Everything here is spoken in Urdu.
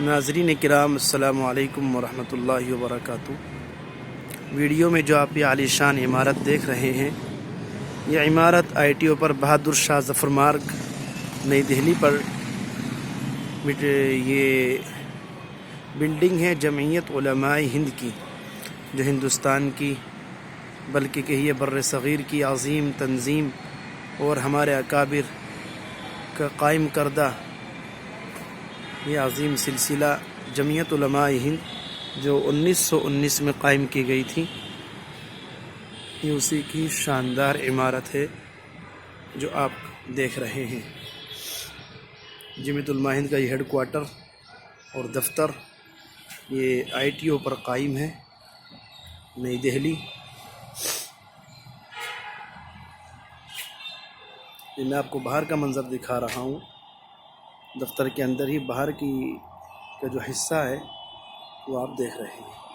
ناظرین کرام السلام علیکم ورحمۃ اللہ وبرکاتہ۔ ویڈیو میں جو آپ یہ عالی شان عمارت دیکھ رہے ہیں، یہ عمارت آئی ٹی او پر بہادر شاہ ظفر مارگ نئی دہلی پر یہ بلڈنگ ہے جمعیت علماء ہند کی، جو ہندوستان کی بلکہ کہیے بر صغیر کی عظیم تنظیم اور ہمارے اکابر کا قائم کردہ یہ عظیم سلسلہ جمعیت علماء ہند جو 1919 میں قائم کی گئی تھی، یہ اسی کی شاندار عمارت ہے جو آپ دیکھ رہے ہیں۔ جمعیت علماء ہند کا یہ ہیڈ کوارٹر اور دفتر یہ آئی ٹی او پر قائم ہے نئی دہلی۔ میں آپ کو باہر کا منظر دکھا رہا ہوں، دفتر کے اندر ہی باہر کا جو حصہ ہے وہ آپ دیکھ رہے ہیں۔